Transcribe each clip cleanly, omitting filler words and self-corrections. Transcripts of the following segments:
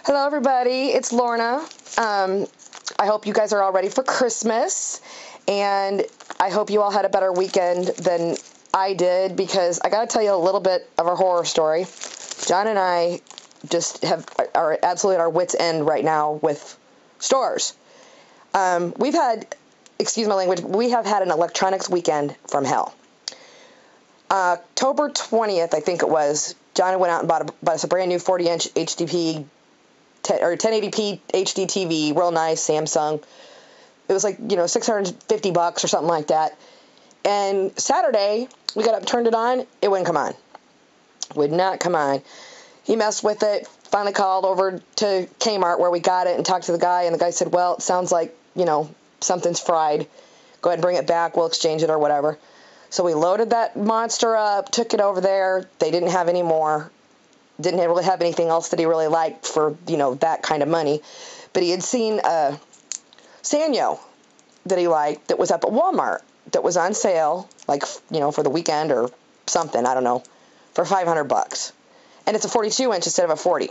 Hello, everybody. It's Lorna. I hope you guys are all ready for Christmas, and I hope you all had a better weekend than I did, because I got to tell you a little bit of a horror story. John and I just are absolutely at our wits' end right now with stores. We've had, excuse my language, we have had an electronics weekend from hell. October 20th, I think it was, John went out and bought us a brand new 40-inch HDP or 1080p HD TV, real nice, Samsung. It was like, $650 or something like that. And Saturday, we got up, turned it on, it wouldn't come on. Would not come on. He messed with it, finally called over to Kmart where we got it and talked to the guy, and the guy said, well, it sounds like, something's fried. Go ahead and bring it back, we'll exchange it or whatever. So we loaded that monster up, took it over there. They didn't have any more. Didn't really have anything else that he really liked for, that kind of money. But he had seen a Sanyo that he liked that was up at Walmart that was on sale, for the weekend or something, I don't know, for $500. And it's a 42-inch instead of a 40.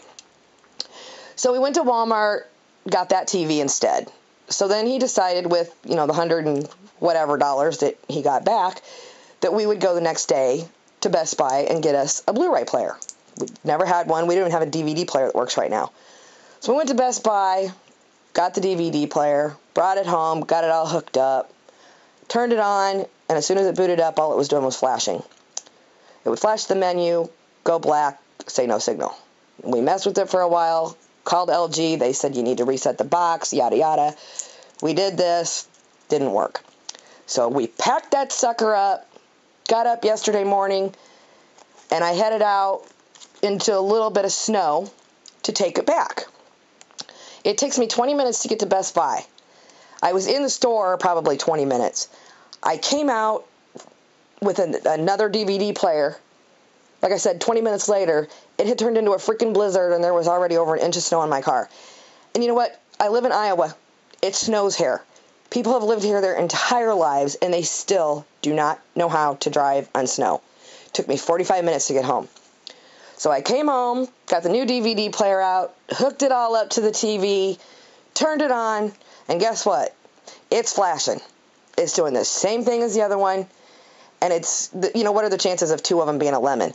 So we went to Walmart, got that TV instead. So then he decided with, the $100 and whatever dollars that he got back, that we would go the next day to Best Buy and get us a Blu-ray player. We never had one. We don't even have a DVD player that works right now. So we went to Best Buy, got the DVD player, brought it home, got it all hooked up, turned it on, and as soon as it booted up, all it was doing was flashing. It would flash the menu, go black, say no signal. We messed with it for a while, called LG. They said you need to reset the box, yada yada. We did this, didn't work. So we packed that sucker up, got up yesterday morning, and I headed out into a little bit of snow to take it back. It takes me 20 minutes to get to Best Buy. I was in the store probably 20 minutes. I came out with another DVD player. Like I said, 20 minutes later, it had turned into a freaking blizzard and there was already over an inch of snow in my car. And you know what? I live in Iowa. It snows here. People have lived here their entire lives and they still do not know how to drive on snow. It took me 45 minutes to get home. So I came home, got the new DVD player out, hooked it all up to the TV, turned it on, and guess what? It's flashing. It's doing the same thing as the other one, and what are the chances of two of them being a lemon?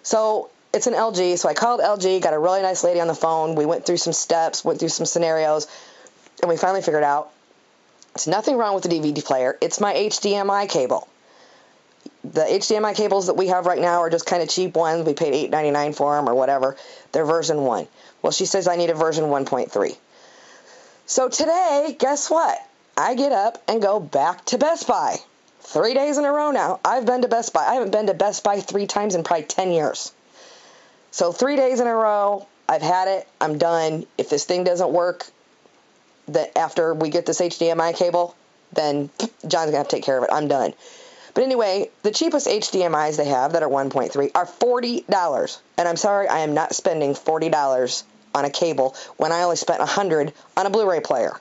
So it's an LG, so I called LG, got a really nice lady on the phone. We went through some steps, went through some scenarios, and we finally figured out it's nothing wrong with the DVD player. It's my HDMI cable. The HDMI cables that we have right now are just kind of cheap ones. We paid $8.99 for them or whatever. They're version 1. Well, she says I need a version 1.3. So today, guess what? I get up and go back to Best Buy. 3 days in a row now. I've been to Best Buy. I haven't been to Best Buy 3 times in probably 10 years. So 3 days in a row, I've had it. I'm done. If this thing doesn't work, that after we get this HDMI cable, then John's going to have to take care of it. I'm done. But anyway, the cheapest HDMIs they have that are 1.3 are $40. And I'm sorry, I am not spending $40 on a cable when I only spent $100 on a Blu-ray player.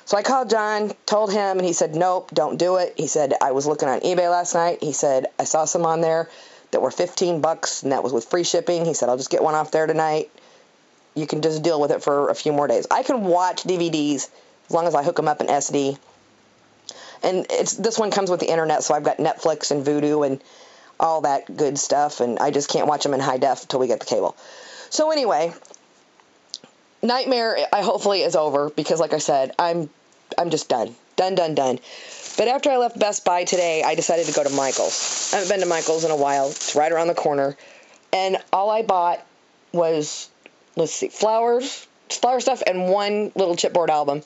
So I called John, told him, and he said, nope, don't do it. He said, I was looking on eBay last night. He said, I saw some on there that were $15, and that was with free shipping. He said, I'll just get one off there tonight. You can just deal with it for a few more days. I can watch DVDs as long as I hook them up in SD. And this one comes with the internet, so I've got Netflix and Vudu and all that good stuff, and I just can't watch them in high def until we get the cable. So anyway, nightmare hopefully is over, because like I said, I'm just done. Done. But after I left Best Buy today, I decided to go to Michael's. I haven't been to Michael's in a while. It's right around the corner. And all I bought was, flower stuff and one little chipboard album.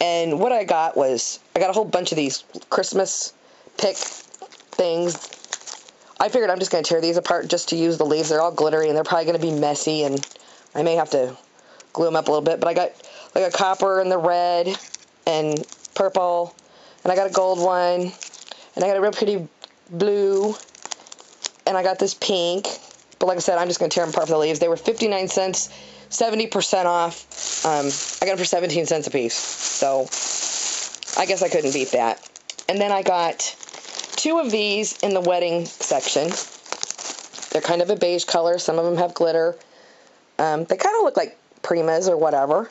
And what I got was, I got a whole bunch of these Christmas pick things. I figured I'm just going to tear these apart just to use the leaves. They're all glittery and they're probably going to be messy and I may have to glue them up a little bit. But I got like a copper and the red and purple, and I got a gold one, and I got a real pretty blue, and I got this pink. But like I said, I'm just going to tear them apart for the leaves. They were 59 cents. 70% off. I got them for 17 cents a piece. So I guess I couldn't beat that. And then I got 2 of these in the wedding section. They're kind of a beige color. Some of them have glitter. They kind of look like Primas or whatever.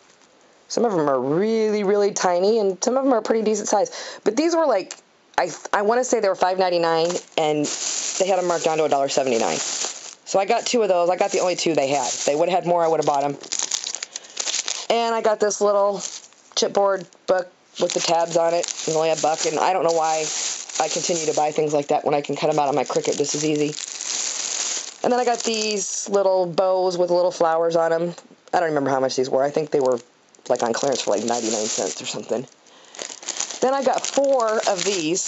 Some of them are really, really tiny, and some of them are pretty decent size. But these were like, I want to say they were $5.99, and they had them marked down to $1.79. So I got 2 of those. I got the only 2 they had. If they would have had more, I would have bought them. And I got this little chipboard book with the tabs on it. It's only $1, and I don't know why I continue to buy things like that when I can cut them out on my Cricut just as easy. And then I got these little bows with little flowers on them. I don't remember how much these were. I think they were like on clearance for like 99 cents or something. Then I got 4 of these.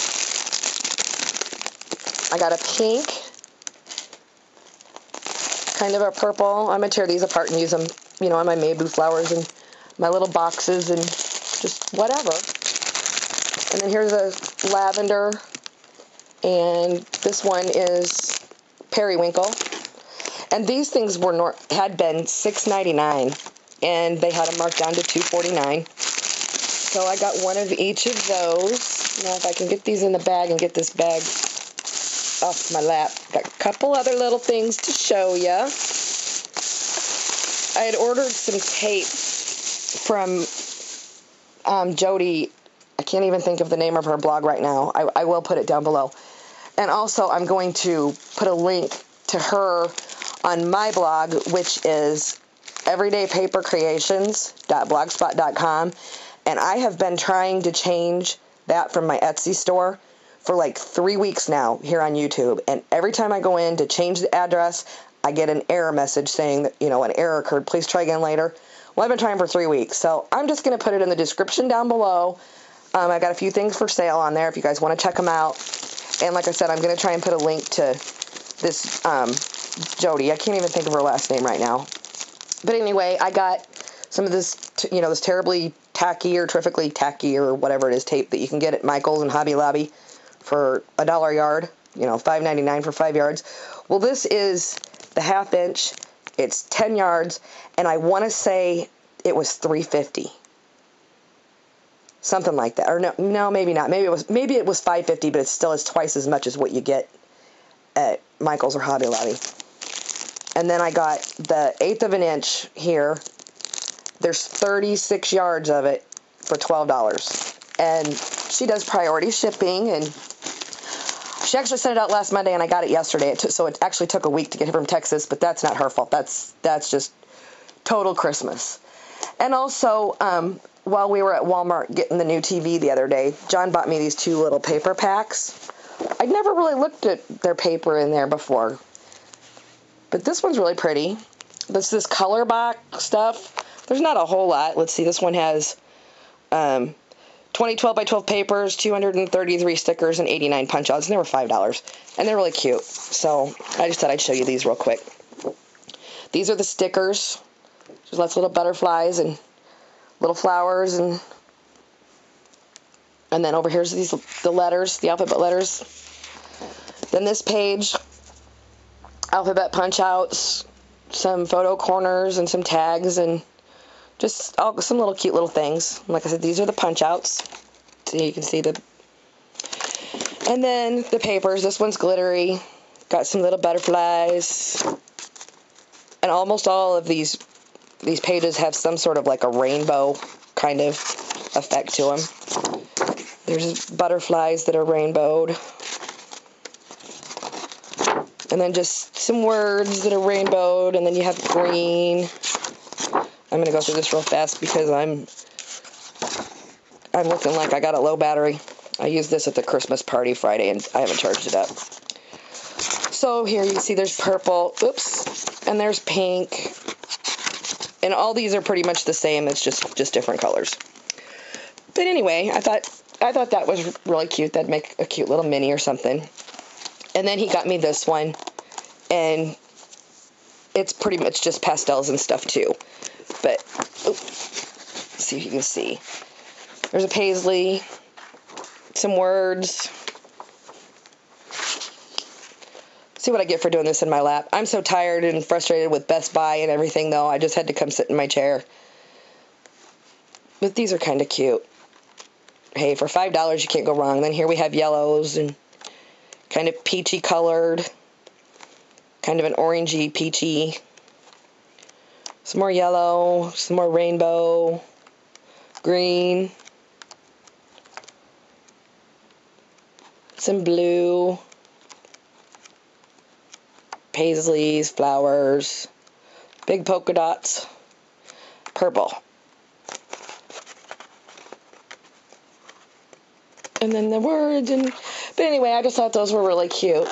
I got a pink, kind of a purple. I'm going to tear these apart and use them, you know, on my Mabu flowers and my little boxes and just whatever. And then here's a lavender, and this one is periwinkle. And these things had been $6.99, and they had them marked down to $2.49. So I got 1 of each of those. Now if I can get these in the bag and get this bag off my lap. Got a couple other little things to show you. I had ordered some tape from Jody. I can't even think of the name of her blog right now. I will put it down below. And also I'm going to put a link to her on my blog, which is everydaypapercreations.blogspot.com. And I have been trying to change that from my Etsy store for like 3 weeks now here on YouTube. And every time I go in to change the address, I get an error message saying that, you know, an error occurred. Please try again later. Well, I've been trying for 3 weeks. So I'm just going to put it in the description down below. I got a few things for sale on there if you guys want to check them out. And like I said, I'm going to try and put a link to this Jody. I can't even think of her last name right now. But anyway, I got some of this, you know, this terribly tacky or terrifically tacky or whatever it is tape that you can get at Michael's and Hobby Lobby for $1 a yard, you know, $5.99 for 5 yards. Well, this is the 1/2 inch. It's 10 yards, and I want to say it was $3.50. Something like that. Or no, maybe not. Maybe it was $5.50, but it still is twice as much as what you get at Michael's or Hobby Lobby. And then I got the 1/8 of an inch here. There's 36 yards of it for $12. And she does priority shipping, and she actually sent it out last Monday, and I got it yesterday. So it actually took a week to get it from Texas, but that's not her fault. That's just total Christmas. And also, while we were at Walmart getting the new TV the other day, John bought me these 2 little paper packs. I'd never really looked at their paper in there before, but this one's really pretty. This color box stuff. There's not a whole lot. Let's see. This one has 20 12 by 12 papers, 233 stickers, and 89 punch outs. And they were $5, and they're really cute. So I just thought I'd show you these real quick. These are the stickers. There's lots of little butterflies and little flowers, and then over here's the letters, the alphabet letters. Then this page, alphabet punch outs, some photo corners, and some tags, and just some little cute little things. Like I said, these are the punch outs. So you can see and then the papers. This one's glittery. Got some little butterflies. And almost all of these pages have some sort of like a rainbow kind of effect to them. There's butterflies that are rainbowed. And then just some words that are rainbowed, and then you have green. I'm going to go through this real fast because I'm looking like I got a low battery. I used this at the Christmas party Friday, and I haven't charged it up. So here you can see there's purple, and there's pink. And all these are pretty much the same. It's just different colors. But anyway, I thought that was really cute. That'd make a cute little mini or something. And then he got me this one, and it's pretty much just pastels and stuff too. But let's see if you can see. There's a paisley, some words. See what I get for doing this in my lap. I'm so tired and frustrated with Best Buy and everything, though. I just had to come sit in my chair. But these are kind of cute. Hey, for $5, you can't go wrong. Then here we have yellows and kind of peachy colored. Kind of an orangey, peachy. Some more yellow, some more rainbow, green, some blue, paisleys, flowers, big polka dots, purple. And then the words, but anyway, I just thought those were really cute.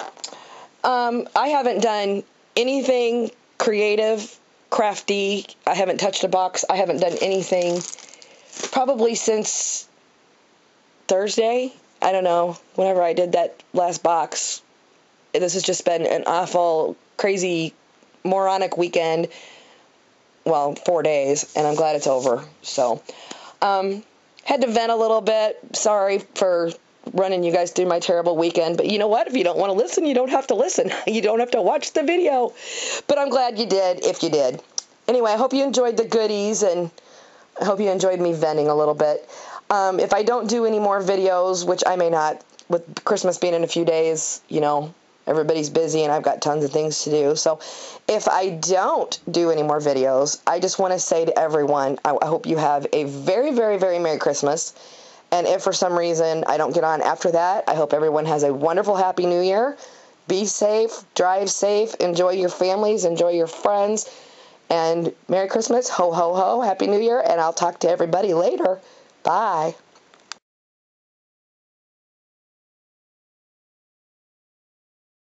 I haven't done anything creative, crafty. I haven't touched a box. I haven't done anything probably since Thursday. I don't know, whenever I did that last box. This has just been an awful, crazy, moronic weekend. Well, 4 days, and I'm glad it's over. So, had to vent a little bit. Sorry for running you guys through my terrible weekend. But you know what? If you don't want to listen, you don't have to listen. You don't have to watch the video. But I'm glad you did, if you did. Anyway, I hope you enjoyed the goodies, and I hope you enjoyed me venting a little bit. If I don't do any more videos, which I may not, with Christmas being in a few days, you know, everybody's busy and I've got tons of things to do. So if I don't do any more videos, I just want to say to everyone, I hope you have a very, very, very Merry Christmas. And if for some reason I don't get on after that, I hope everyone has a wonderful, Happy New Year. Be safe, drive safe, enjoy your families, enjoy your friends, and Merry Christmas, ho, ho, ho, Happy New Year, and I'll talk to everybody later. Bye.